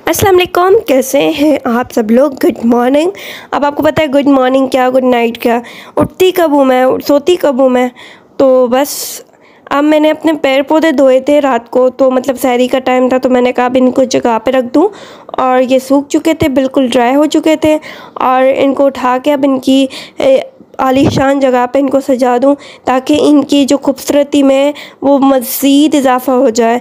अस्सलाम वालेकुम, कैसे हैं आप सब लोग। Good morning. अब आपको पता है गुड मॉर्निंग क्या, गुड नाइट क्या, उठती कब हूँ मैं, सोती कब हूँ मैं। तो बस अब मैंने अपने पेड़ पौधे धोए थे रात को, तो मतलब सहरी का टाइम था, तो मैंने कहा अब इनको जगह पे रख दूँ। और ये सूख चुके थे, बिल्कुल ड्राई हो चुके थे, और इनको उठा के अब इनकी आलीशान जगह पे इनको सजा दूँ, ताकि इनकी जो खूबसूरती में वो मज़ीद इजाफ़ा हो जाए।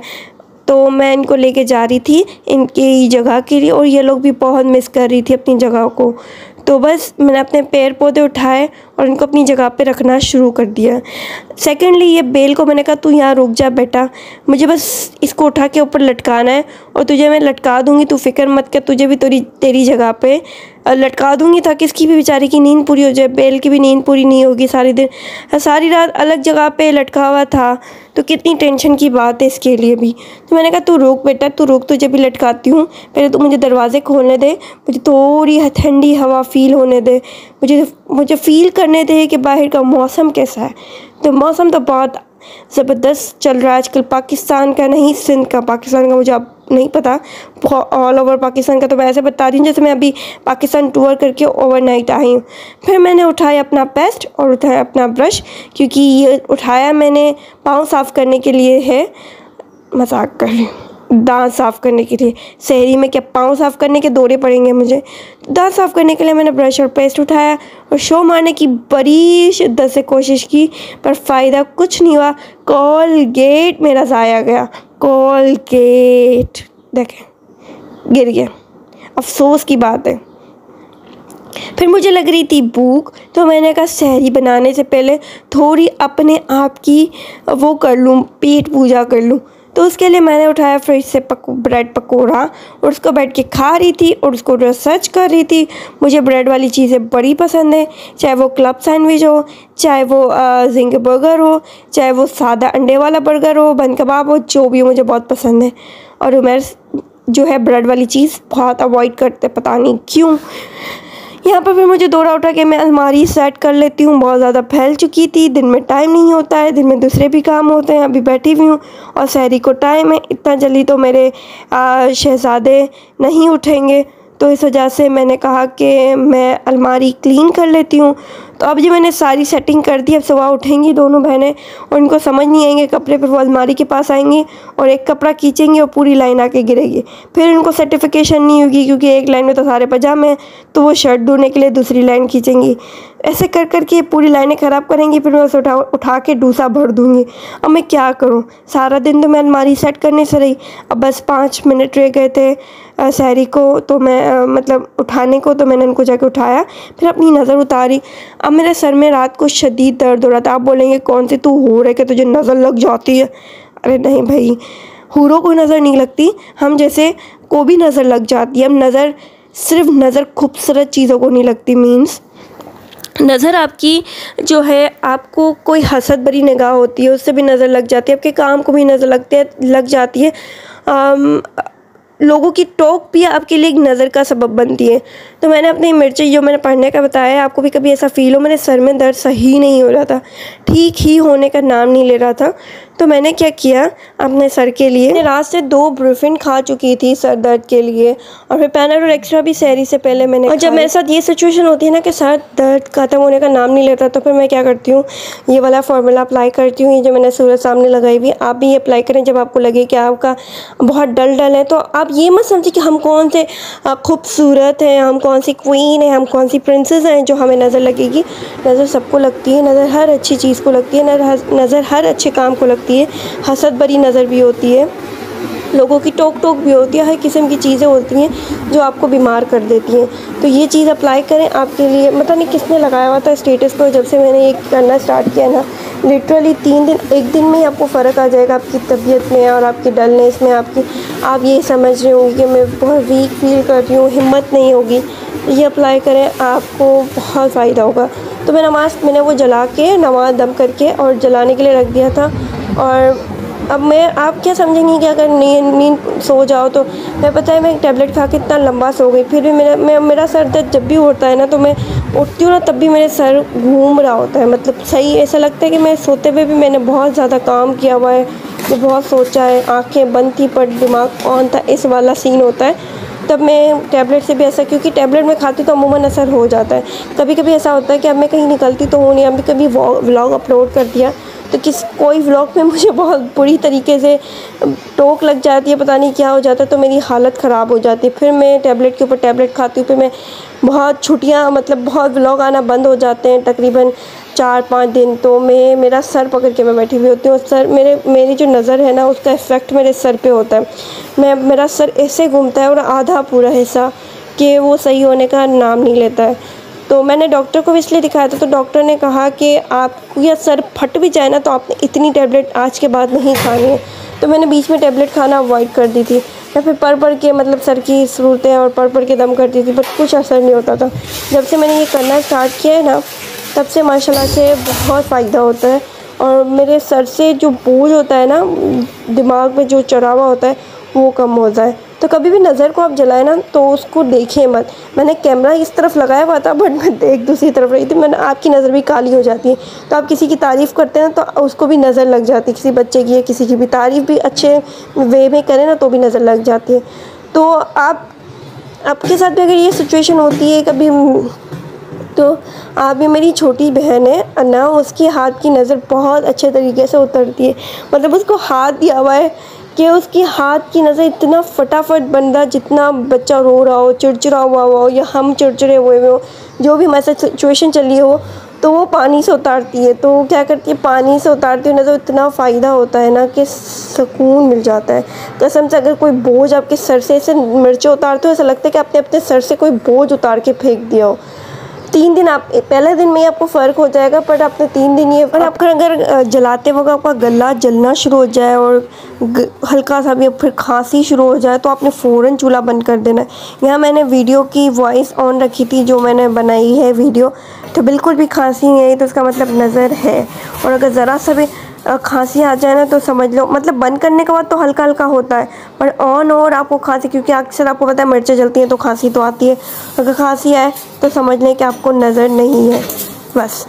तो मैं इनको लेके जा रही थी इनकी जगह के लिए, और ये लोग भी बहुत मिस कर रही थी अपनी जगह को। तो बस मैंने अपने पेड़ पौधे उठाए और इनको अपनी जगह पे रखना शुरू कर दिया। सेकेंडली, ये बेल को मैंने कहा तू यहाँ रुक जा बेटा, मुझे बस इसको उठा के ऊपर लटकाना है, और तुझे मैं लटका दूँगी, तू फिक्र मत कर, तुझे भी तेरी जगह पे लटका दूँगी, ताकि इसकी भी बेचारी की नींद पूरी हो जाए। बेल की भी नींद पूरी नहीं होगी, सारी रात अलग जगह पे लटका हुआ था, तो कितनी टेंशन की बात है इसके लिए भी। तो मैंने कहा तू रुक बेटा, तू रुक, तुझे भी लटकाती हूँ, पहले तू मुझे दरवाज़े खोलने दे, मुझे थोड़ी ठंडी हवा फ़ील होने दे, मुझे फ़ील करने दे कि बाहर का मौसम कैसा है। तो मौसम तो बहुत ज़बरदस्त चल रहा है आजकल, पाकिस्तान का नहीं, सिंध का। पाकिस्तान का मुझे अब नहीं पता, ऑल ओवर पाकिस्तान का तो मैं ऐसे बता रही हूँ जैसे मैं अभी पाकिस्तान टूर करके ओवरनाइट आई हूँ। फिर मैंने उठाया अपना पेस्ट और उठाया अपना ब्रश, क्योंकि ये उठाया मैंने पाँव साफ़ करने के लिए है, मजाक कर रही हूँ, दांत साफ़ करने के लिए। सहरी में क्या पाँव साफ़ करने के दौरे पड़ेंगे मुझे, दांत साफ़ करने के लिए मैंने ब्रश और पेस्ट उठाया और शो मारने की बड़ी शिद्दत से कोशिश की, पर फ़ायदा कुछ नहीं हुआ। कोलगेट मेरा ज़ाया गया, कोलगेट देखें गिर गया, अफसोस की बात है। फिर मुझे लग रही थी भूख, तो मैंने कहा सहरी बनाने से पहले थोड़ी अपने आप की वो कर लूँ, पेट पूजा कर लूँ। तो उसके लिए मैंने उठाया फ्रिज से ब्रेड पकौड़ा, और उसको बैठ के खा रही थी और उसको रिसर्च कर रही थी। मुझे ब्रेड वाली चीज़ें बड़ी पसंद है, चाहे वो क्लब सैंडविच हो, चाहे वो जिंग बर्गर हो, चाहे वो सादा अंडे वाला बर्गर हो, बन कबाब हो, जो भी हो मुझे बहुत पसंद है। और उमर जो है ब्रेड वाली चीज़ बहुत अवॉइड करते, पता नहीं क्यों। यहाँ पर फिर मुझे दौड़ा उठा के मैं अलमारी सेट कर लेती हूँ, बहुत ज़्यादा फैल चुकी थी, दिन में टाइम नहीं होता है, दिन में दूसरे भी काम होते हैं। अभी बैठी हुई हूँ और सहरी को टाइम है, इतना जल्दी तो मेरे शहज़ादे नहीं उठेंगे, तो इस वजह से मैंने कहा कि मैं अलमारी क्लीन कर लेती हूँ। तो अब जो मैंने सारी सेटिंग कर दी, अब सुबह उठेंगी दोनों बहनें और उनको समझ नहीं आएंगे कपड़े, पर वो अलमारी के पास आएंगी और एक कपड़ा खींचेंगी और पूरी लाइन आके गिरेगी। फिर उनको सर्टिफिकेशन नहीं होगी, क्योंकि एक लाइन में तो सारे पजामे हैं, तो वो शर्ट धोने के लिए दूसरी लाइन खींचेंगी। ऐसे कर करके पूरी लाइनें ख़राब करेंगी, फिर मैं उसे उठा के डूसा भर दूँगी। अब मैं क्या करूँ, सारा दिन तो मैं अलमारी सेट करने से रही, अब बस 5 मिनट रह गए थे सहरी को, तो मैं मतलब उठाने को, तो मैंने उनको जाके उठाया, फिर अपनी नज़र उतारी। अब मेरे सर में रात को शदीद दर्द हो रहा था। आप बोलेंगे कौन सी तू हूर है कि तुझे नज़र लग जाती है। अरे नहीं भाई, हूरों को नज़र नहीं लगती, हम जैसे को भी नज़र लग जाती है। हम नज़र सिर्फ नज़र खूबसूरत चीज़ों को नहीं लगती, मीन्स नज़र आपकी जो है, आपको कोई हसद भरी निगाह होती है उससे भी नज़र लग जाती है, आपके काम को भी नज़र लग जाती है। लोगों की टोक भी आपके लिए एक नज़र का सबब बनती है। तो मैंने अपनी मिर्ची जो मैंने पढ़ने का बताया, आपको भी कभी ऐसा फ़ील हो, मेरे सर में दर्द सही नहीं हो रहा था, ठीक ही होने का नाम नहीं ले रहा था, तो मैंने क्या किया अपने सर के लिए, रात से 2 ब्रूफिन खा चुकी थी सर दर्द के लिए, और फिर पैनाडोल एक्स्ट्रा भी सहरी से पहले मैंने। और जब मेरे साथ ये सिचुएशन होती है ना कि सर दर्द ख़त्म होने का नाम नहीं लेता, तो फिर मैं क्या करती हूँ, ये वाला फार्मूला अप्लाई करती हूँ, ये जो मैंने सूरज सामने लगाई हुई, आप भी ये अप्लाई करें। जब आपको लगे कि आपका बहुत डल है, तो आप ये मत समझिए कि हम कौन से खूबसूरत हैं, हम कौन सी क्वीन है, हम कौन सी प्रिंसेस हैं जो हमें नज़र लगेगी। नज़र सबको लगती है, नज़र हर अच्छी चीज़ को लगती है, नज़र हर अच्छे काम को लगती है। हसद भरी नज़र भी होती है, लोगों की टोक भी होती है, हर किस्म की चीज़ें होती हैं जो आपको बीमार कर देती हैं। तो ये चीज़ अप्लाई करें आपके लिए। मतलब नहीं किसने लगाया हुआ था स्टेटस पर, जब से मैंने ये करना स्टार्ट किया ना, लिटरली 3 दिन, 1 दिन में ही आपको फ़र्क आ जाएगा आपकी तबीयत में और आपकी डलनेस में। आप ये समझ रहे होंगे कि मैं बहुत वीक फील कर रही हूँ, हिम्मत नहीं होगी, ये अप्लाई करें, आपको बहुत फ़ायदा होगा। तो मैंने वो जला के नमाज़ दम करके और जलाने के लिए रख दिया था। और अब आप क्या समझेंगी कि अगर नींद सो जाओ, तो मैं पता है मैं एक टैबलेट खा के इतना लंबा सो गई, फिर भी मेरा सर दर्द जब भी होता है ना, तो मैं उठती हूँ ना, तब भी मेरे सर घूम रहा होता है। मतलब सही ऐसा लगता है कि मैं सोते हुए भी मैंने बहुत ज़्यादा काम किया हुआ है, मैं बहुत सोचा है, आंखें बंद थी पर दिमाग ऑन था, इस वाला सीन होता है। तब मैं टैबलेट से भी ऐसा, क्योंकि टैबलेट में खाती तो अमूमन असर हो जाता है। कभी कभी ऐसा होता है कि अब मैं कहीं निकलती तो हूँ नहीं, अभी कभी व्लॉग अपलोड कर दिया तो कोई व्लॉग में मुझे बहुत बुरी तरीके से टोक लग जाती है, पता नहीं क्या हो जाता है, तो मेरी हालत ख़राब हो जाती है। फिर मैं टैबलेट के ऊपर टैबलेट खाती हूँ, फिर मैं बहुत छुट्टियाँ, मतलब बहुत व्लॉग आना बंद हो जाते हैं तकरीबन 4-5 दिन। तो मेरा सर पकड़ के मैं बैठी हुई होती हूँ। सर मेरी जो नज़र है ना, उसका इफ़ेक्ट मेरे सर पे होता है। मेरा सर ऐसे घूमता है और आधा पूरा हिस्सा कि वो सही होने का नाम नहीं लेता है। तो मैंने डॉक्टर को भी इसलिए दिखाया था, तो डॉक्टर ने कहा कि आपको या सर फट भी जाए ना तो आपने इतनी टैबलेट आज के बाद नहीं खानी है। तो मैंने बीच में टैबलेट खाना अवॉइड कर दी थी। मैं फिर पढ़ के, मतलब सर की ज़रूरतें और पढ़ के दम करती थी, बट कुछ असर नहीं होता था। जब से मैंने ये करना स्टार्ट किया है ना, तब से माशाल्लाह से बहुत फ़ायदा होता है। और मेरे सर से जो बोझ होता है ना, दिमाग में जो चढ़ा हुआ होता है, वो कम हो जाए। तो कभी भी नज़र को आप जलाएं ना तो उसको देखें मत। मैंने कैमरा इस तरफ लगाया हुआ था, बट मैं देख दूसरी तरफ रही थी। मैंने, आपकी नज़र भी काली हो जाती है, तो आप किसी की तारीफ़ करते हैं तो उसको भी नज़र लग जाती है। किसी बच्चे की या किसी की भी तारीफ़ भी अच्छे वे में करें ना तो भी नज़र लग जाती है। तो आपके साथ भी अगर ये सिचुएशन होती है कभी, तो आप भी, मेरी छोटी बहन है अन्ना, उसकी हाथ की नज़र बहुत अच्छे तरीके से उतरती है। मतलब उसको हाथ दिया हुआ है कि उसकी हाथ की नज़र इतना फटाफट बन रहा, जितना बच्चा रो रहा हो, चिड़चिड़ा हुआ हो या हम चिड़चिड़े हुए हो, जो भी हमारे साथ सिचुएशन चली हो, तो वो पानी से उतारती है। तो क्या करती है, पानी से उतारती है नज़र, इतना फ़ायदा होता है ना कि सुकून मिल जाता है कसम से। अगर कोई बोझ आपके सर से ऐसे मिर्चें उतारते हो, ऐसा लगता है कि आपने अपने सर से कोई बोझ उतार के फेंक दिया हो। 3 दिन, आप पहले दिन में ही आपको फ़र्क हो जाएगा, पर आपने 3 दिन ये, और आपका अगर जलाते वक्त आपका गला जलना शुरू हो जाए और हल्का सा भी फिर खांसी शुरू हो जाए, तो आपने फ़ौरन चूल्हा बंद कर देना है। यहाँ मैंने वीडियो की वॉइस ऑन रखी थी, जो मैंने बनाई है वीडियो, तो बिल्कुल भी खांसी नहीं आई, तो उसका मतलब नज़र है। और अगर ज़रा सा भी खांसी आ जाए ना तो समझ लो, मतलब बंद करने के बाद तो हल्का हल्का होता है, पर ऑन और आपको खांसी, क्योंकि अक्सर आपको पता है मिर्चें जलती हैं तो खांसी तो आती है। अगर खांसी आए तो समझ लें कि आपको नज़र नहीं है, बस।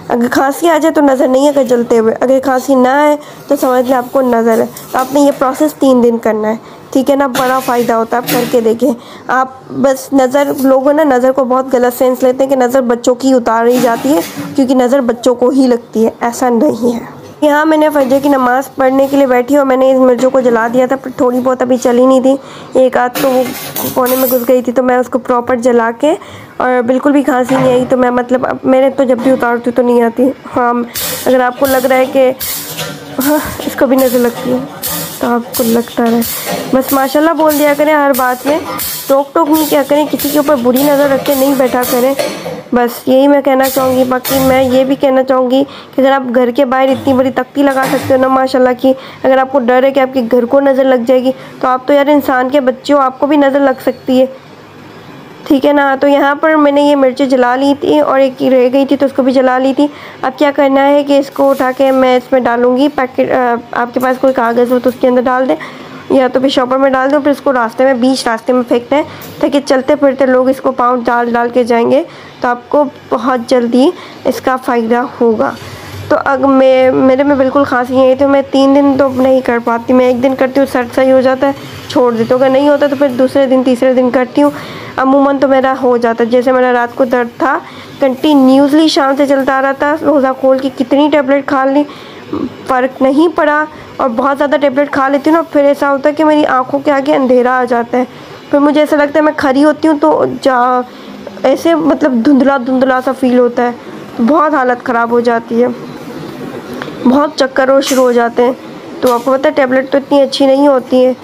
अगर खांसी आ जाए तो नज़र नहीं है अगर जलते हुए, अगर खांसी ना आए तो समझ लें आपको नज़र है। तो आपने ये प्रोसेस 3 दिन करना है, ठीक है ना। बड़ा फ़ायदा होता है, आप करके देखें। आप बस नज़र, लोगों ना नज़र को बहुत गलत सेंस लेते हैं कि नज़र बच्चों की उतारी जाती है, क्योंकि नज़र बच्चों को ही लगती है, ऐसा नहीं है। यहाँ मैंने फजर की नमाज़ पढ़ने के लिए बैठी और मैंने इस मिर्चों को जला दिया था, पर थोड़ी बहुत अभी चली नहीं थी, एक आध तो वो कोने में घुस गई थी, तो मैं उसको प्रॉपर जला के, और बिल्कुल भी खांसी नहीं आई। तो मैं, मतलब मैंने तो जब भी उतारती तो नहीं आती। हाँ, अगर आपको लग रहा है कि हाँ इसको भी नज़र लगती है तो आपको लगता रहे, बस माशाल्लाह बोल दिया करें हर बात में, टोक नहीं किया करें, किसी के ऊपर बुरी नज़र रख के नहीं बैठा करें। बस यही मैं कहना चाहूँगी। बाकी मैं ये भी कहना चाहूँगी कि अगर आप घर के बाहर इतनी बड़ी तख्ती लगा सकते हो ना माशाल्लाह की, अगर आपको डर है कि आपके घर को नज़र लग जाएगी, तो आप तो यार इंसान के बच्चे हो, आपको भी नज़र लग सकती है, ठीक है ना। तो यहाँ पर मैंने ये मिर्चें जला ली थी और एक रह गई थी तो उसको भी जला ली थी। अब क्या करना है कि इसको उठा के मैं इसमें डालूँगी पैकेट। आपके पास कोई कागज़ हो तो उसके अंदर डाल दें, या तो फिर शॉपर में डाल दो, फिर इसको बीच रास्ते में फेंकते हैं, ताकि चलते फिरते लोग इसको पाँव डाल के जाएंगे, तो आपको बहुत जल्दी इसका फ़ायदा होगा। तो अगर मेरे में बिल्कुल खांसी नहीं आई, तो मैं 3 दिन तो नहीं कर पाती, मैं 1 दिन करती हूँ, सर सही हो जाता है, छोड़ देती हूँ। अगर नहीं होता तो फिर दूसरे दिन तीसरे दिन करती हूँ। अमूमन तो मेरा हो जाता है। जैसे मेरा रात को दर्द था, कंटिन्यूसली शाम से चलता आ रहा था, रोज़ा खोल के कितनी टैबलेट खा ली, फ़र्क नहीं पड़ा। और बहुत ज़्यादा टैबलेट खा लेती हूँ ना, फिर ऐसा होता है कि मेरी आँखों के आगे अंधेरा आ जाता है, फिर मुझे ऐसा लगता है मैं खड़ी होती हूँ तो ऐसे मतलब धुंधला सा फील होता है, बहुत हालत ख़राब हो जाती है, बहुत चक्कर और शुरू हो जाते हैं। तो आपको पता है टैबलेट तो इतनी अच्छी नहीं होती है,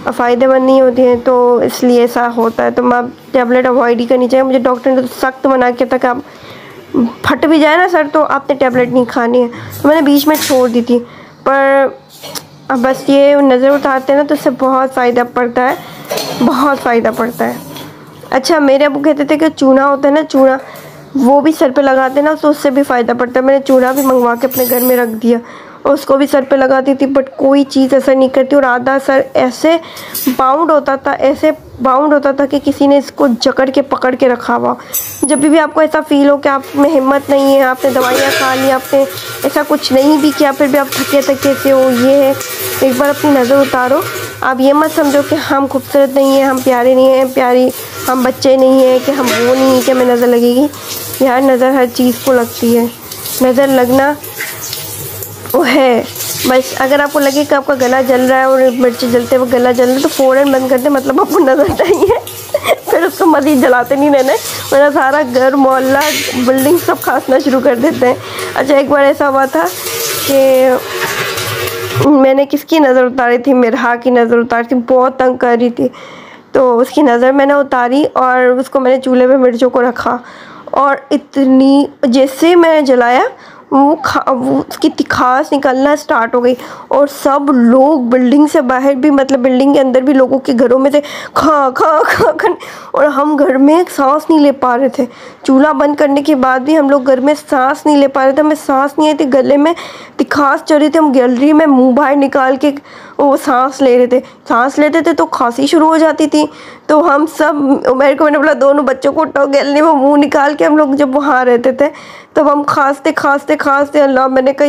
फ़ायदेमंद नहीं होती हैं, तो इसलिए ऐसा होता है। तो मैं टैबलेट अवॉइड ही करनी चाहिए। मुझे डॉक्टर ने तो सख्त मना किया था कि आप फट भी जाए ना सर तो आपने टैबलेट नहीं खानी है, तो मैंने बीच में छोड़ दी थी। पर अब बस ये नज़र उतारते हैं ना तो इससे बहुत फ़ायदा पड़ता है, बहुत फ़ायदा पड़ता है। अच्छा, मेरे अबू कहते थे कि चूना होता है ना, चूना वो भी सर पे लगाते ना तो उससे भी फ़ायदा पड़ता है। मैंने चूना भी मंगवा के अपने घर में रख दिया, उसको भी सर पे लगाती थी, बट कोई चीज़ असर नहीं करती। और आधा सर ऐसे बाउंड होता था कि किसी ने इसको जकड़ के पकड़ के रखा हुआ। जब भी आपको ऐसा फील हो कि आप में हिम्मत नहीं है, आपने दवाइयाँ खा ली, आपने ऐसा कुछ नहीं भी किया, फिर भी आप थके से हो, ये है, एक बार अपनी नज़र उतारो, आप ये मत समझो कि हम खूबसूरत नहीं हैं, हम प्यारे नहीं हैं, प्यारी हम बच्चे नहीं हैं, कि हम वो नहीं हैं कि हमें नज़र लगेगी। यार नज़र हर चीज़ को लगती है, नज़र लगना वो है। बस अगर आपको लगे कि आपका गला जल रहा है और मिर्ची जलते हुए गला जल रहा है तो फ़ौरन बंद कर दे, मतलब आपको नज़र चाहिए। फिर उसको मज़ीद जलाते नहीं रहना, वरना सारा घर मोहल्ला बिल्डिंग सब खांसना शुरू कर देते हैं। अच्छा एक बार ऐसा हुआ था कि मैंने किसकी नज़र उतारी थी, मिरहा की नज़र उतारी थी, बहुत तंग कर रही थी, तो उसकी नज़र मैंने उतारी और उसको मैंने चूल्हे पे मिर्चों को रखा और इतनी जैसे मैंने जलाया वो उसकी तिखास निकलना स्टार्ट हो गई और सब लोग बिल्डिंग से बाहर भी, मतलब बिल्डिंग के अंदर भी लोगों के घरों में से खा खा खा खा, और हम घर में सांस नहीं ले पा रहे थे। चूल्हा बंद करने के बाद भी हम लोग घर में सांस नहीं ले पा रहे थे, हमें सांस नहीं आई थी, गले में तिखास चढ़ रही थी, हम गैलरी में मुंह बाहर निकाल के वो सांस ले रहे थे। सांस लेते थे तो खांसी शुरू हो जाती थी, तो हम सब मैंने बोला दोनों बच्चों को उठाओ, गैलरी में मुंह निकाल के हम लोग जब वहाँ रहते थे तब हम खांसते खांसते खांसते, अल्लाह मैंने कहा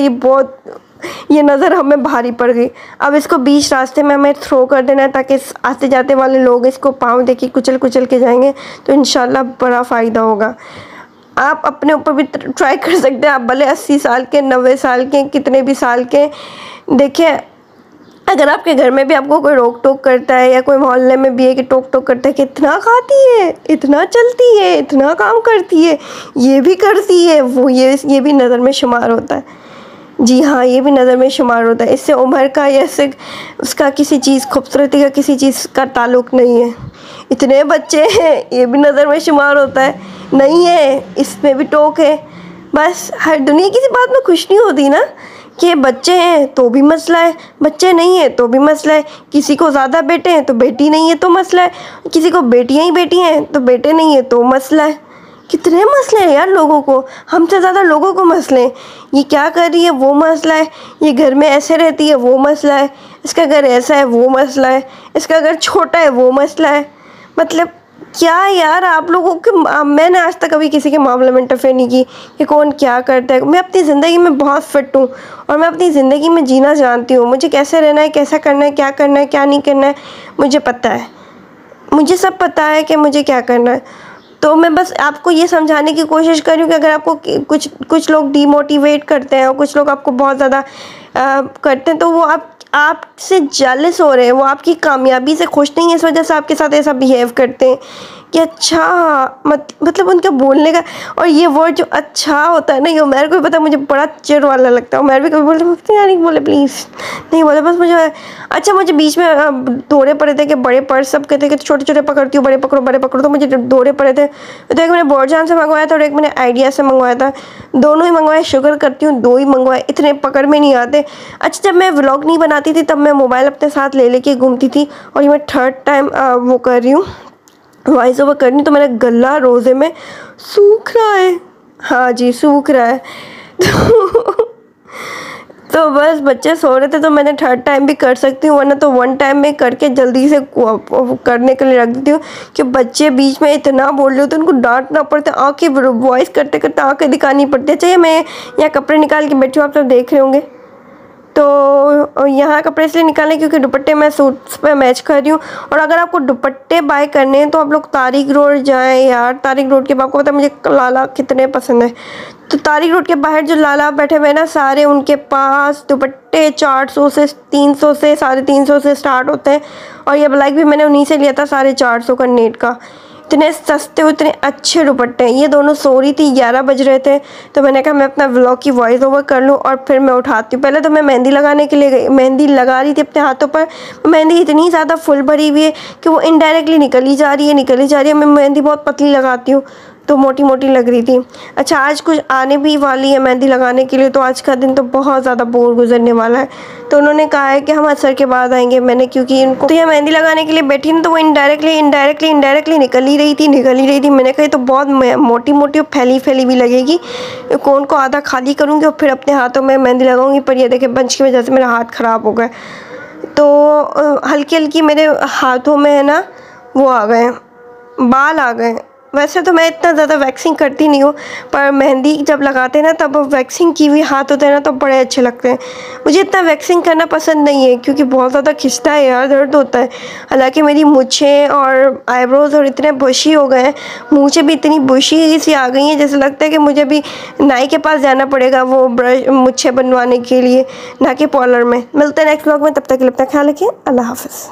ये नज़र हमें भारी पड़ गई। अब इसको बीच रास्ते में हमें थ्रो कर देना है ताकि आते जाते वाले लोग इसको पाँव देखिए कुचल कुचल के जाएंगे, तो इंशाल्लाह बड़ा फ़ायदा होगा। आप अपने ऊपर भी ट्राई कर सकते हैं, आप भले 80 साल के, 90 साल के, कितने भी साल के। देखिए अगर आपके घर में भी आपको कोई रोक टोक करता है या कोई मोहल्ले में भी है कि टोक टोक करता है कि इतना खाती है, इतना चलती है, इतना काम करती है, ये भी करती है, वो ये भी नज़र में शुमार होता है। जी हाँ, ये भी नज़र में शुमार होता है। इससे उम्र का या इससे उसका किसी चीज़ खूबसूरती का किसी चीज़ का ताल्लुक़ नहीं है। इतने बच्चे हैं, ये भी नज़र में शुमार होता है। नहीं है, इसमें भी टोक है। बस हर दुनिया किसी बात में खुश नहीं होती ना कि बच्चे हैं तो भी मसला है, बच्चे नहीं है तो भी मसला है, किसी को ज़्यादा बेटे हैं तो बेटी नहीं है तो मसला है, किसी को बेटियाँ ही बेटी हैं तो बेटे नहीं है तो मसला है। कितने मसले हैं यार लोगों को, हमसे ज़्यादा लोगों को मसले हैं। ये क्या कर रही है वो मसला है, ये घर में ऐसे रहती है वो मसला है, इसका घर ऐसा है वो मसला है, इसका घर छोटा है वो मसला है। मतलब क्या यार आप लोगों के, मैंने आज तक कभी किसी के मामले में इंटरफेयर नहीं की कि कौन क्या करता है। मैं अपनी ज़िंदगी में बहुत फिट हूँ और मैं अपनी ज़िंदगी में जीना जानती हूँ, मुझे कैसे रहना है, कैसा करना है, क्या नहीं करना है, मुझे पता है, मुझे सब पता है कि मुझे क्या करना है। तो मैं बस आपको ये समझाने की कोशिश कर रही हूँ कि अगर आपको कुछ लोग डीमोटिवेट करते हैं और कुछ लोग आपको बहुत ज़्यादा करते हैं तो वो आपसे जेलस हो रहे हैं, वो आपकी कामयाबी से खुश नहीं है, इस वजह से आपके साथ ऐसा बिहेव करते हैं कि अच्छा मतलब उनका बोलने का, और ये वर्ड जो अच्छा होता है ना, ये मेरे को भी पता है, मुझे बड़ा चिढ़ वाला लगता है। मेरे भी कभी बोलते मुझे यार नहीं बोले प्लीज़, नहीं बोले बस मुझे अच्छा। मुझे बीच में दौरे पड़े थे कि बड़े पर्स सब कहते कि छोटे छोटे पकड़ती हूँ, बड़े पकड़ो, तो मुझे दौरे पड़े थे। तो एक मैंने बोरजान से मंगवाया था और एक मैंने आइडिया से मंगवाया था, दोनों ही मंगवाए, शुगर करती हूँ 2 ही मंगवाए, इतने पकड़ में नहीं आते। अच्छा जब मैं व्लॉग नहीं बनाती थी तब मैं मोबाइल अपने साथ ले लेके घूमती थी, और ये मैं 3rd टाइम वो कर रही हूँ, वॉइस ओवर करनी, तो मेरा गला रोज़े में सूख रहा है। हाँ जी सूख रहा है। तो बस बच्चे सो रहे थे तो मैंने 3rd टाइम भी कर सकती हूँ, वरना तो 1 टाइम में करके जल्दी से करने के लिए रख देती हूँ कि बच्चे बीच में इतना बोल रहे होते हैं, उनको डांटना पड़ता है, आँखें वॉइस करते करते आँखें दिखानी पड़ती है। चाहिए मैं यहाँ कपड़े निकाल के बैठी हूँ, आप सब देख रहे होंगे। तो यहाँ कपड़े इसलिए निकाले क्योंकि दुपट्टे मैं सूट्स पे मैच कर रही हूँ। और अगर आपको दुपट्टे बाय करने हैं तो आप लोग तारिक रोड जाएं यार। तारिक रोड के, आपको पता है मुझे लाला कितने पसंद है, तो तारिक रोड के बाहर जो लाला बैठे हुए हैं ना, सारे उनके पास दुपट्टे 400 से 300 से 350 से स्टार्ट होते हैं। और ये ब्लैक भी मैंने उन्हीं से लिया था 450 का नेट का। इतने सस्ते और इतने अच्छे दुपट्टे हैं। ये दोनों सो रही थी, 11 बज रहे थे, तो मैंने कहा मैं अपना व्लॉग की वॉइस ओवर कर लूँ और फिर मैं उठाती हूँ। पहले तो मैं मेहंदी लगाने के लिए गई, मेहंदी लगा रही थी अपने हाथों पर। मेहंदी इतनी ज़्यादा फुल भरी हुई है कि वो इनडायरेक्टली निकली जा रही है। मैं मेहंदी बहुत पतली लगाती हूँ तो मोटी मोटी लग रही थी। अच्छा आज कुछ आने भी वाली है मेहंदी लगाने के लिए, तो आज का दिन तो बहुत ज़्यादा बोर गुजरने वाला है। तो उन्होंने कहा है कि हम असर के बाद आएंगे। मैंने क्योंकि इनको तो यह मेहंदी लगाने के लिए बैठी ना, तो वो इनडायरेक्टली निकल ही रही थी। मैंने कहा तो बहुत मोटी मोटी और फैली भी लगेगी, कोन को आधा खाली करूँगी और फिर अपने हाथों में मेहंदी लगाऊंगी। पर यह देखे बंच की वजह से मेरा हाथ ख़राब हो गया, तो हल्की मेरे हाथों में है ना वो आ गए, बाल आ गए। वैसे तो मैं इतना ज़्यादा वैक्सिंग करती नहीं हूँ, पर मेहंदी जब लगाते हैं ना तब वैक्सिंग की हुई हाथ होते हैं ना तो बड़े अच्छे लगते हैं। मुझे इतना वैक्सिंग करना पसंद नहीं है क्योंकि बहुत ज़्यादा खिंचता है यार, दर्द होता है। हालांकि मेरी मूंछें और आईब्रोज और इतने बुशी हो गए हैं, मूंछें भी इतनी बुशी सी आ गई हैं जैसे लगता है कि मुझे भी नाई के पास जाना पड़ेगा वो ब्रश मूंछें बनवाने के लिए, ना कि पार्लर में। मिलते हैं नेक्स्ट व्लॉग में, तब तक के लिए अपना ख्याल रखिए। अल्लाह हाफ़िज़।